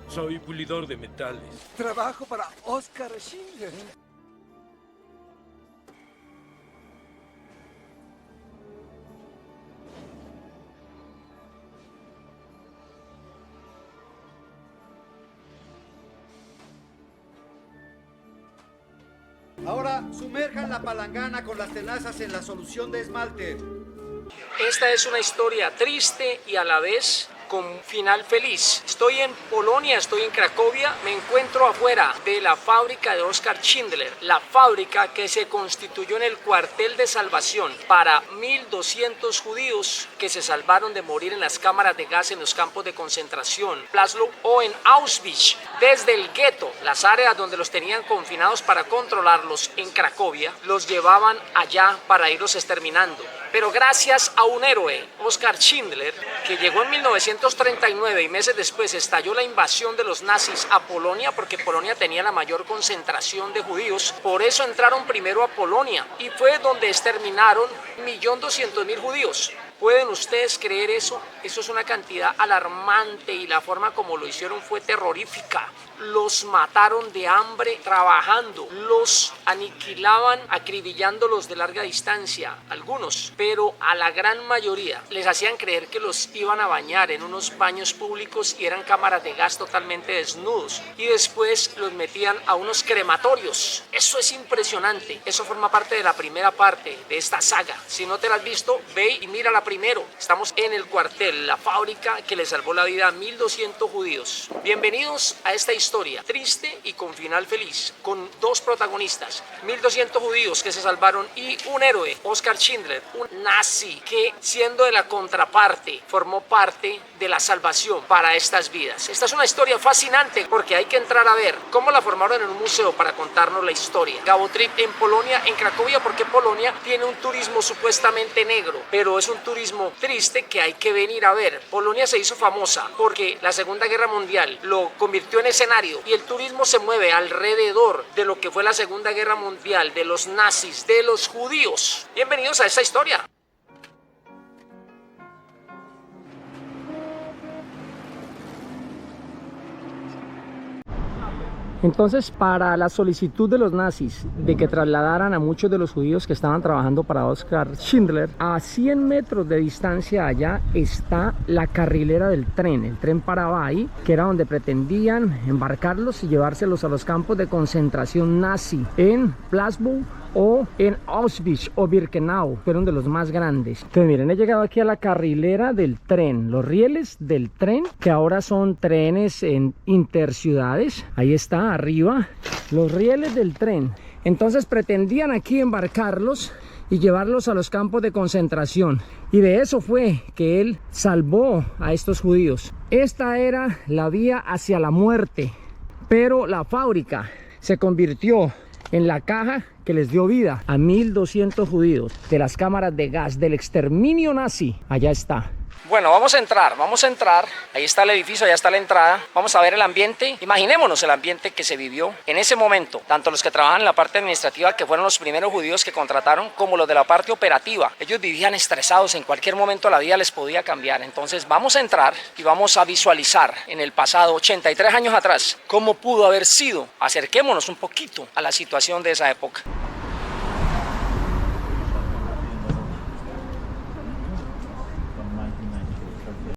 Soy pulidor de metales. Trabajo para Oskar Schindler. Ahora sumerjan la palangana con las tenazas en la solución de esmalte. Esta es una historia triste y a la vez con final feliz. Estoy en Polonia, estoy en Cracovia, me encuentro afuera de la fábrica de Oskar Schindler, la fábrica que se constituyó en el cuartel de salvación para 1.200 judíos que se salvaron de morir en las cámaras de gas en los campos de concentración, Plaszow o en Auschwitz. Desde el gueto, las áreas donde los tenían confinados para controlarlos en Cracovia, los llevaban allá para irlos exterminando. Pero gracias a un héroe, Oskar Schindler, que llegó en 1939 y meses después estalló la invasión de los nazis a Polonia, porque Polonia tenía la mayor concentración de judíos, por eso entraron primero a Polonia y fue donde exterminaron 1.200.000 judíos. ¿Pueden ustedes creer eso? Eso es una cantidad alarmante y la forma como lo hicieron fue terrorífica. Los mataron de hambre trabajando, los aniquilaban acribillándolos de larga distancia, algunos, pero a la gran mayoría les hacían creer que los iban a bañar en unos baños públicos y eran cámaras de gas totalmente desnudos y después los metían a unos crematorios. Eso es impresionante, eso forma parte de la primera parte de esta saga. Si no te la has visto, ve y mírala primero. Estamos en el cuartel, la fábrica que le salvó la vida a 1.200 judíos. Bienvenidos a esta historia triste y con final feliz, con dos protagonistas, 1.200 judíos que se salvaron y un héroe, Oskar Schindler, un nazi que, siendo de la contraparte, formó parte de la salvación para estas vidas. Esta es una historia fascinante porque hay que entrar a ver cómo la formaron en un museo para contarnos la historia. Gabotrip en Polonia, en Cracovia, porque Polonia tiene un turismo supuestamente negro, pero es un turismo triste que hay que venir a ver. Polonia se hizo famosa porque la Segunda Guerra Mundial lo convirtió en escenario y el turismo se mueve alrededor de lo que fue la Segunda Guerra Mundial, de los nazis, de los judíos. Bienvenidos a esta historia. Entonces, para la solicitud de los nazis de que trasladaran a muchos de los judíos que estaban trabajando para Oskar Schindler, a 100 metros de distancia allá está la carrilera del tren. El tren paraba ahí, que era donde pretendían embarcarlos y llevárselos a los campos de concentración nazi en Plaszow o en Auschwitz o Birkenau, fueron de los más grandes. Entonces miren, he llegado aquí a la carrilera del tren, los rieles del tren, que ahora son trenes en interciudades. Ahí está arriba, los rieles del tren. Entonces pretendían aquí embarcarlos y llevarlos a los campos de concentración, y de eso fue que él salvó a estos judíos. Esta era la vía hacia la muerte, pero la fábrica se convirtió en la caja que les dio vida a 1.200 judíos de las cámaras de gas del exterminio nazi. Allá está. Bueno, vamos a entrar, ahí está el edificio, allá está la entrada, vamos a ver el ambiente. Imaginémonos el ambiente que se vivió en ese momento, tanto los que trabajan en la parte administrativa, que fueron los primeros judíos que contrataron, como los de la parte operativa. Ellos vivían estresados, en cualquier momento la vida les podía cambiar. Entonces vamos a entrar y vamos a visualizar en el pasado, 83 años atrás, cómo pudo haber sido. Acerquémonos un poquito a la situación de esa época.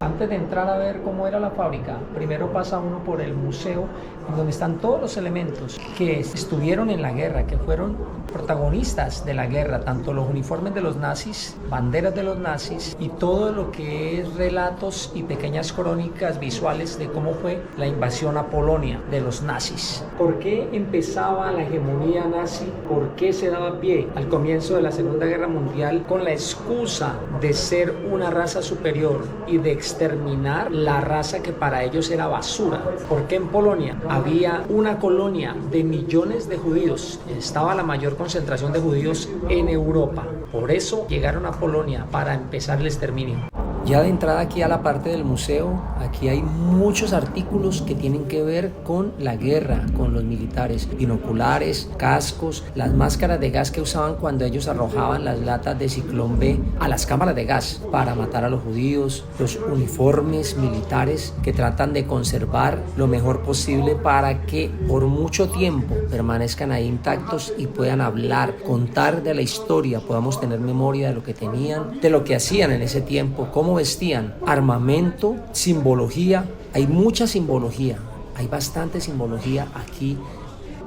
Antes de entrar a ver cómo era la fábrica, primero pasa uno por el museo, en donde están todos los elementos que estuvieron en la guerra, que fueron protagonistas de la guerra, tanto los uniformes de los nazis, banderas de los nazis y todo lo que es relatos y pequeñas crónicas visuales de cómo fue la invasión a Polonia de los nazis. ¿Por qué empezaba la hegemonía nazi? ¿Por qué se daba pie al comienzo de la Segunda Guerra Mundial con la excusa de ser una raza superior y de exterminar la raza que para ellos era basura? Porque en Polonia había una colonia de millones de judíos, estaba la mayor concentración de judíos en Europa. Por eso llegaron a Polonia, para empezar el exterminio. Ya de entrada aquí a la parte del museo, aquí hay muchos artículos que tienen que ver con la guerra, con los militares. Binoculares, cascos, las máscaras de gas que usaban cuando ellos arrojaban las latas de Ciclón B a las cámaras de gas para matar a los judíos, los uniformes militares que tratan de conservar lo mejor posible para que por mucho tiempo permanezcan ahí intactos y puedan hablar, contar de la historia, podamos tener memoria de lo que tenían, de lo que hacían en ese tiempo, cómo vestían, armamento, simbología. Hay mucha simbología, hay bastante simbología aquí.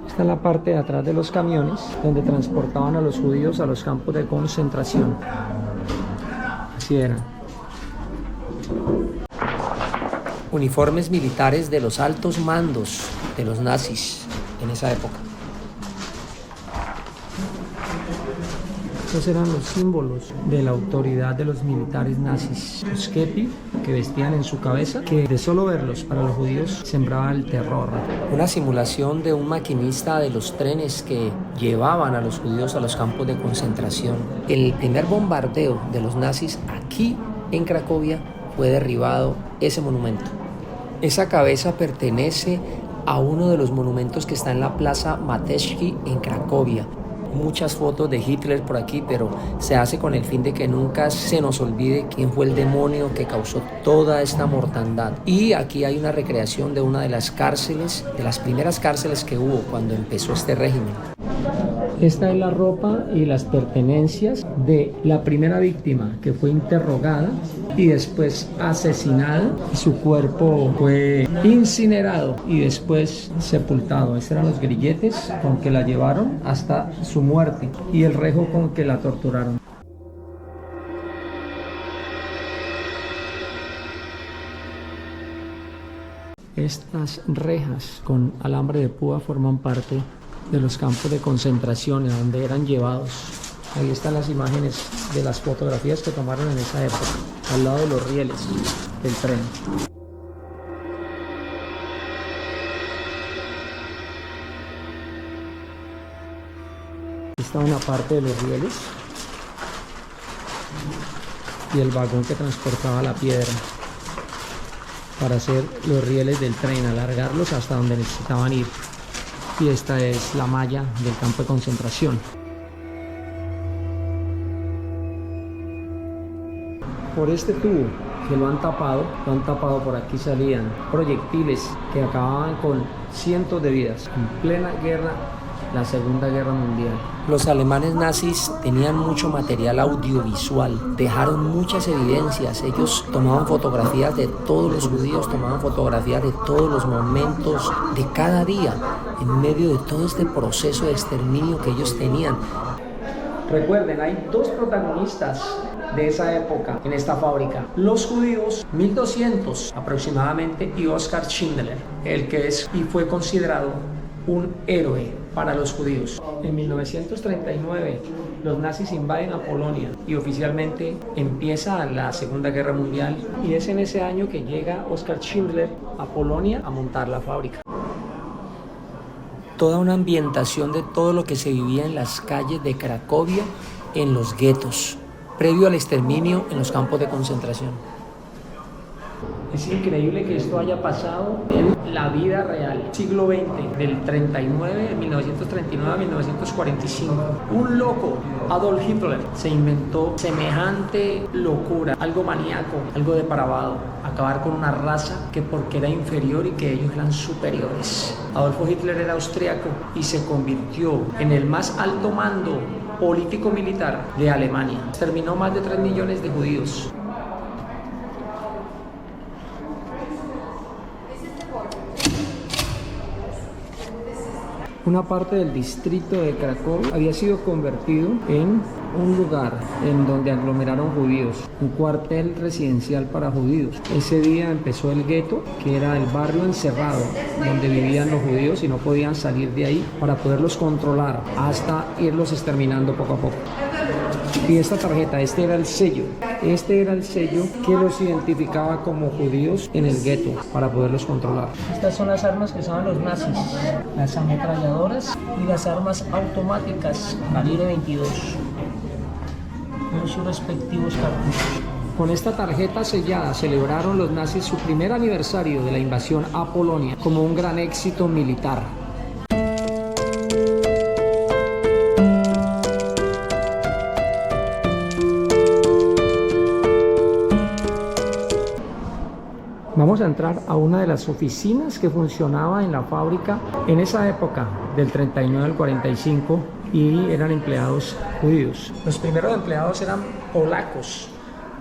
Esta es la parte de atrás de los camiones donde transportaban a los judíos a los campos de concentración. Así eran. Uniformes militares de los altos mandos de los nazis en esa época. Estos eran los símbolos de la autoridad de los militares nazis. Los kepi que vestían en su cabeza, que de solo verlos para los judíos sembraba el terror. Una simulación de un maquinista de los trenes que llevaban a los judíos a los campos de concentración. El primer bombardeo de los nazis aquí en Cracovia fue derribado ese monumento. Esa cabeza pertenece a uno de los monumentos que está en la Plaza Matejki en Cracovia. Muchas fotos de Hitler por aquí, pero se hace con el fin de que nunca se nos olvide quién fue el demonio que causó toda esta mortandad. Y aquí hay una recreación de una de las cárceles, de las primeras cárceles que hubo cuando empezó este régimen. Esta es la ropa y las pertenencias de la primera víctima que fue interrogada y después asesinada. Su cuerpo fue incinerado y después sepultado. Estos eran los grilletes con que la llevaron hasta su muerte y el rejo con que la torturaron. Estas rejas con alambre de púa forman parte de los campos de concentración a donde eran llevados. Ahí están las imágenes de las fotografías que tomaron en esa época, al lado de los rieles del tren. Esta es una parte de los rieles y el vagón que transportaba la piedra para hacer los rieles del tren, alargarlos hasta donde necesitaban ir. Y esta es la malla del campo de concentración. Por este tubo que lo han tapado por aquí salían proyectiles que acababan con cientos de vidas en plena guerra, la Segunda Guerra Mundial. Los alemanes nazis tenían mucho material audiovisual, dejaron muchas evidencias. Ellos tomaban fotografías de todos los judíos, tomaban fotografías de todos los momentos de cada día, en medio de todo este proceso de exterminio que ellos tenían. Recuerden, hay dos protagonistas de esa época en esta fábrica. Los judíos, 1200 aproximadamente, y Oskar Schindler, el que es y fue considerado un héroe para los judíos. En 1939 los nazis invaden a Polonia y oficialmente empieza la Segunda Guerra Mundial, y es en ese año que llega Oskar Schindler a Polonia a montar la fábrica. Toda una ambientación de todo lo que se vivía en las calles de Cracovia, en los guetos, previo al exterminio en los campos de concentración. Es increíble que esto haya pasado en la vida real, siglo XX, del 1939 a 1945. Un loco, Adolf Hitler, se inventó semejante locura, algo maníaco, algo depravado, acabar con una raza que porque era inferior y que ellos eran superiores. Adolfo Hitler era austriaco y se convirtió en el más alto mando político-militar de Alemania. Exterminó más de 3 millones de judíos. Una parte del distrito de Cracovia había sido convertido en un lugar en donde aglomeraron judíos, un cuartel residencial para judíos. Ese día empezó el gueto, que era el barrio encerrado donde vivían los judíos y no podían salir de ahí, para poderlos controlar hasta irlos exterminando poco a poco. Y esta tarjeta, este era el sello que los identificaba como judíos en el gueto para poderlos controlar. Estas son las armas que usaban los nazis, las ametralladoras y las armas automáticas calibre 22 con sus respectivos cartuchos. Con esta tarjeta sellada celebraron los nazis su primer aniversario de la invasión a Polonia como un gran éxito militar. Vamos a entrar a una de las oficinas que funcionaba en la fábrica en esa época, del 39 al 45, y eran empleados judíos. Los primeros empleados eran polacos,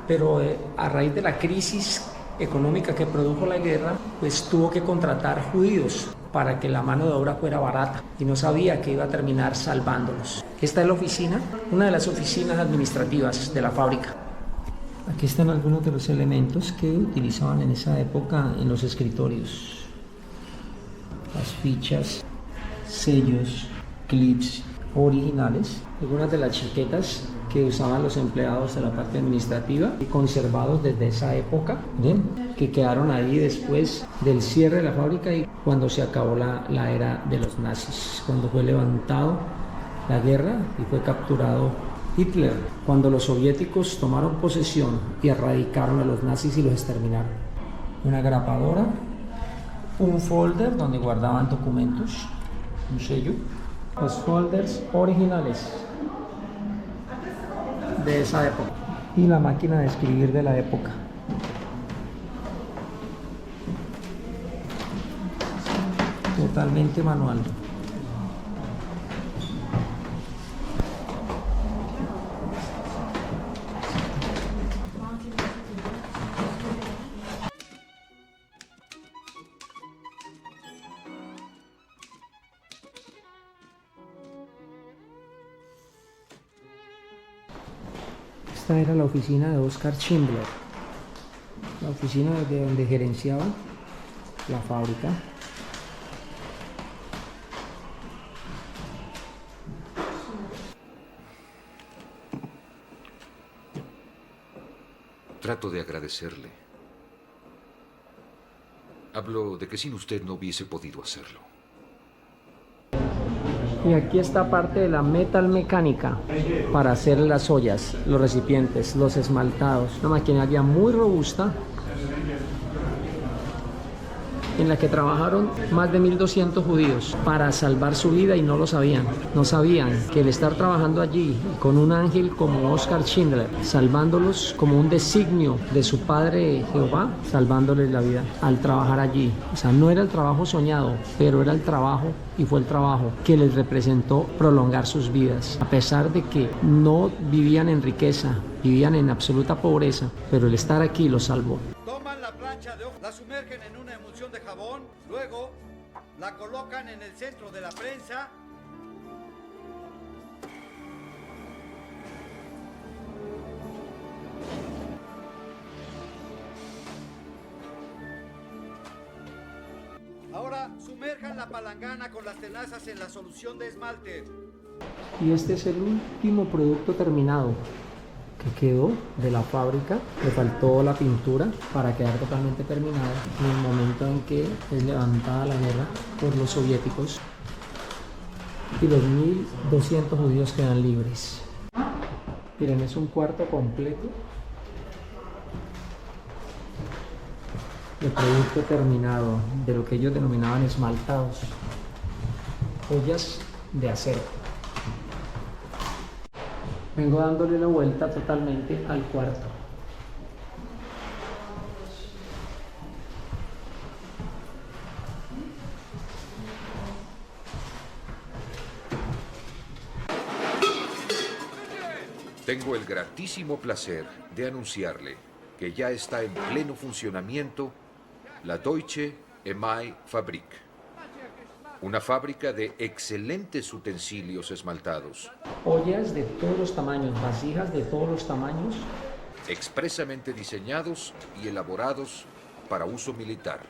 pero a raíz de la crisis económica que produjo la guerra, pues tuvo que contratar judíos para que la mano de obra fuera barata y no sabía que iba a terminar salvándolos. Esta es la oficina, una de las oficinas administrativas de la fábrica. Aquí están algunos de los elementos que utilizaban en esa época en los escritorios. Las fichas, sellos, clips originales, algunas de las chaquetas que usaban los empleados de la parte administrativa y conservados desde esa época, ¿bien? Que quedaron ahí después del cierre de la fábrica y cuando se acabó la era de los nazis, cuando fue levantado la guerra y fue capturado Hitler, cuando los soviéticos tomaron posesión y erradicaron a los nazis y los exterminaron. Una grapadora, un folder donde guardaban documentos, un sello, los folders originales de esa época y la máquina de escribir de la época. Totalmente manual. Esta era la oficina de Oskar Schindler, la oficina de donde gerenciaba la fábrica. Trato de agradecerle. Hablo de que sin usted no hubiese podido hacerlo. Y aquí está parte de la metal mecánica para hacer las ollas, los recipientes, los esmaltados. Una maquinaria muy robusta en la que trabajaron más de 1200 judíos para salvar su vida y no lo sabían. No sabían que el estar trabajando allí con un ángel como Oskar Schindler, salvándolos como un designio de su padre Jehová, salvándoles la vida al trabajar allí. O sea, no era el trabajo soñado, pero era el trabajo y fue el trabajo que les representó prolongar sus vidas. A pesar de que no vivían en riqueza, vivían en absoluta pobreza, pero el estar aquí los salvó. Toman la plancha de hoja, la sumergen en una emulsión de jabón, luego la colocan en el centro de la prensa. Ahora sumerjan la palangana con las tenazas en la solución de esmalte. Y este es el último producto terminado que quedó de la fábrica. Le faltó la pintura para quedar totalmente terminada en el momento en que es levantada la guerra por los soviéticos y los 1200 judíos quedan libres. Miren, es un cuarto completo de producto terminado, de lo que ellos denominaban esmaltados, ollas de acero. Vengo dándole la vuelta totalmente al cuarto. Tengo el gratísimo placer de anunciarle que ya está en pleno funcionamiento la Deutsche Emai Fabrik, una fábrica de excelentes utensilios esmaltados. Ollas de todos los tamaños, vasijas de todos los tamaños. Expresamente diseñados y elaborados para uso militar.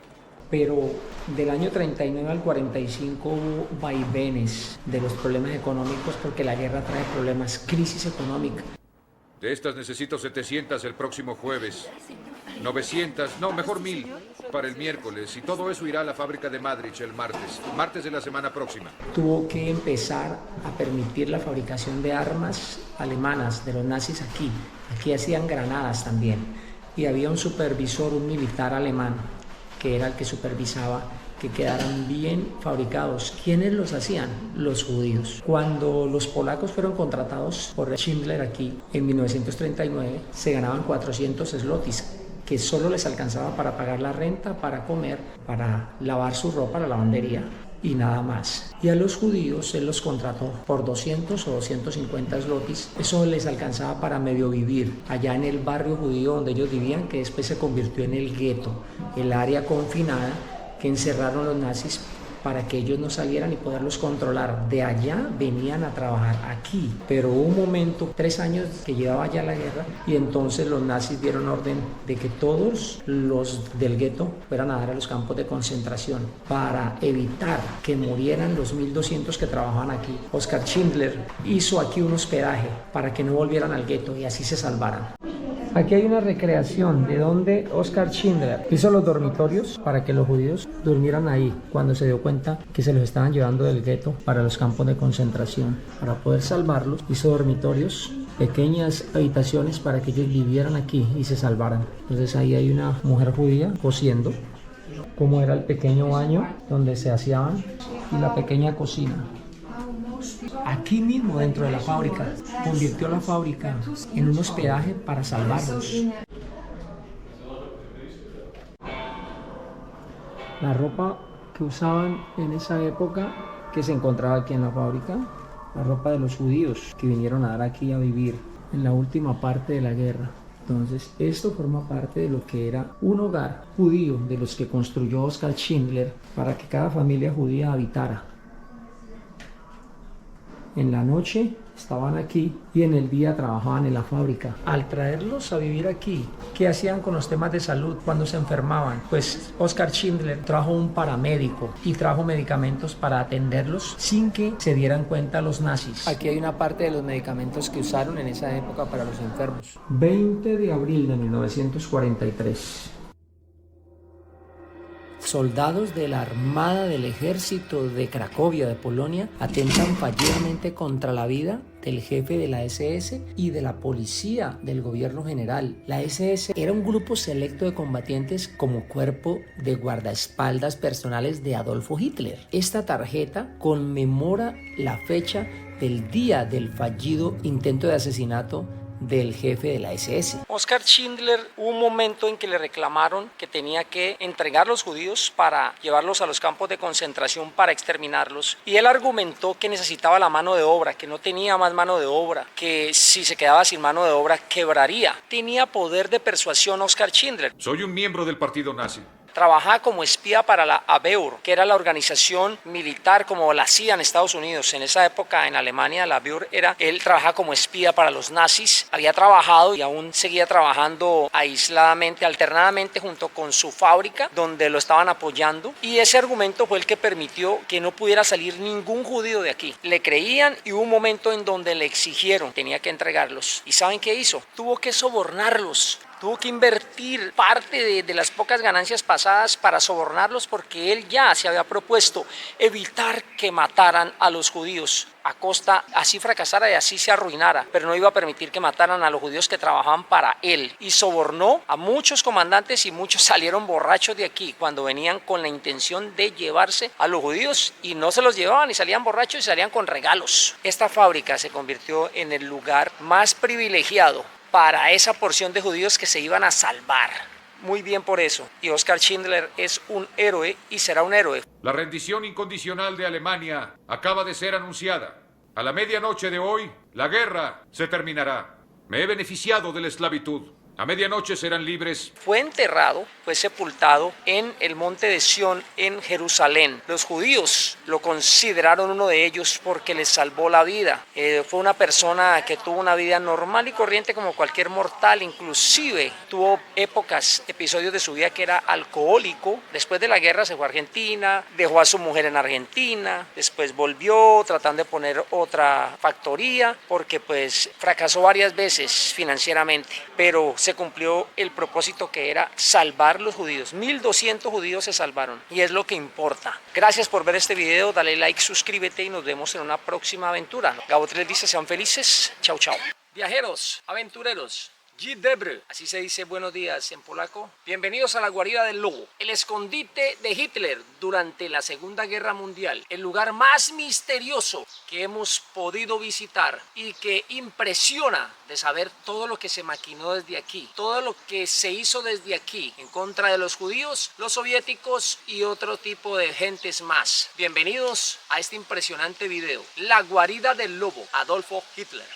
Pero del año 39 al 45 hubo vaivenes de los problemas económicos porque la guerra trae problemas, crisis económica. De estas necesito 700 el próximo jueves, 900, no, mejor 1000 para el miércoles, y todo eso irá a la fábrica de Madrid el martes de la semana próxima. Tuvo que empezar a permitir la fabricación de armas alemanas de los nazis aquí Aquí hacían granadas también. Y había un supervisor, un militar alemán, que era el que supervisaba que quedaran bien fabricados. ¿Quiénes los hacían? Los judíos. Cuando los polacos fueron contratados por Schindler aquí en 1939, se ganaban 400 zlotys, que solo les alcanzaba para pagar la renta, para comer, para lavar su ropa, la lavandería y nada más. Y a los judíos él los contrató por 200 o 250 zlotys. Eso les alcanzaba para medio vivir allá en el barrio judío donde ellos vivían, que después se convirtió en el gueto, el área confinada que encerraron los nazis para que ellos no salieran y poderlos controlar. De allá venían a trabajar aquí, pero hubo un momento, 3 años que llevaba ya la guerra, y entonces los nazis dieron orden de que todos los del gueto fueran a dar a los campos de concentración para evitar que murieran los 1200 que trabajaban aquí. Oskar Schindler hizo aquí un hospedaje para que no volvieran al gueto y así se salvaran. Aquí hay una recreación de donde Oskar Schindler hizo los dormitorios para que los judíos durmieran ahí cuando se dio cuenta que se los estaban llevando del gueto para los campos de concentración. Para poder salvarlos, hizo dormitorios, pequeñas habitaciones para que ellos vivieran aquí y se salvaran. Entonces ahí hay una mujer judía cosiendo, como era el pequeño baño donde se aseaban y la pequeña cocina. Aquí mismo dentro de la fábrica, convirtió la fábrica en un hospedaje para salvarlos. La ropa que usaban en esa época, que se encontraba aquí en la fábrica, la ropa de los judíos que vinieron a dar aquí a vivir en la última parte de la guerra. Entonces, esto forma parte de lo que era un hogar judío de los que construyó Oskar Schindler para que cada familia judía habitara. En la noche estaban aquí y en el día trabajaban en la fábrica. Al traerlos a vivir aquí, ¿qué hacían con los temas de salud cuando se enfermaban? Pues Oskar Schindler trajo un paramédico y trajo medicamentos para atenderlos sin que se dieran cuenta los nazis. Aquí hay una parte de los medicamentos que usaron en esa época para los enfermos. 20 de abril de 1943. Soldados de la Armada del Ejército de Cracovia, de Polonia, atentan fallidamente contra la vida del jefe de la SS y de la policía del gobierno general. La SS era un grupo selecto de combatientes como cuerpo de guardaespaldas personales de Adolfo Hitler. Esta tarjeta conmemora la fecha del día del fallido intento de asesinato del jefe de la SS. Oskar Schindler, hubo un momento en que le reclamaron que tenía que entregar los judíos para llevarlos a los campos de concentración para exterminarlos, y él argumentó que necesitaba la mano de obra, que no tenía más mano de obra, que si se quedaba sin mano de obra quebraría. Tenía poder de persuasión Oskar Schindler. Soy un miembro del partido nazi. Trabajaba como espía para la Abwehr, que era la organización militar como la CIA en Estados Unidos. En esa época en Alemania la Abwehr él trabajaba como espía para los nazis. Había trabajado y aún seguía trabajando aisladamente, alternadamente junto con su fábrica, donde lo estaban apoyando. Y ese argumento fue el que permitió que no pudiera salir ningún judío de aquí. Le creían y hubo un momento en donde le exigieron, tenía que entregarlos. ¿Y saben qué hizo? Tuvo que sobornarlos. Tuvo que invertir parte de las pocas ganancias pasadas para sobornarlos, porque él ya se había propuesto evitar que mataran a los judíos a costa, así fracasara y así se arruinara, pero no iba a permitir que mataran a los judíos que trabajaban para él. Y sobornó a muchos comandantes y muchos salieron borrachos de aquí cuando venían con la intención de llevarse a los judíos, y no se los llevaban y salían borrachos y salían con regalos. Esta fábrica se convirtió en el lugar más privilegiado para esa porción de judíos que se iban a salvar. Muy bien por eso. Y Oskar Schindler es un héroe y será un héroe. La rendición incondicional de Alemania acaba de ser anunciada. A la medianoche de hoy, la guerra se terminará. Me he beneficiado de la esclavitud. A medianoche serán libres. Fue enterrado, fue sepultado en el monte de Sión en Jerusalén. Los judíos lo consideraron uno de ellos porque les salvó la vida. Fue una persona que tuvo una vida normal y corriente como cualquier mortal. Inclusive tuvo episodios de su vida que era alcohólico. Después de la guerra se fue a Argentina, dejó a su mujer en Argentina, después volvió tratando de poner otra factoría porque pues fracasó varias veces financieramente, pero se cumplió el propósito que era salvar los judíos. 1200 judíos se salvaron y es lo que importa. Gracias por ver este video, dale like, suscríbete y nos vemos en una próxima aventura. Gabo 3 dice: sean felices, chao chao. Viajeros, aventureros, Dzień dobry, así se dice buenos días en polaco. Bienvenidos a la guarida del lobo, el escondite de Hitler durante la Segunda Guerra Mundial, el lugar más misterioso que hemos podido visitar y que impresiona de saber todo lo que se maquinó desde aquí, todo lo que se hizo desde aquí en contra de los judíos, los soviéticos y otro tipo de gentes más. Bienvenidos a este impresionante video, la guarida del lobo, Adolfo Hitler.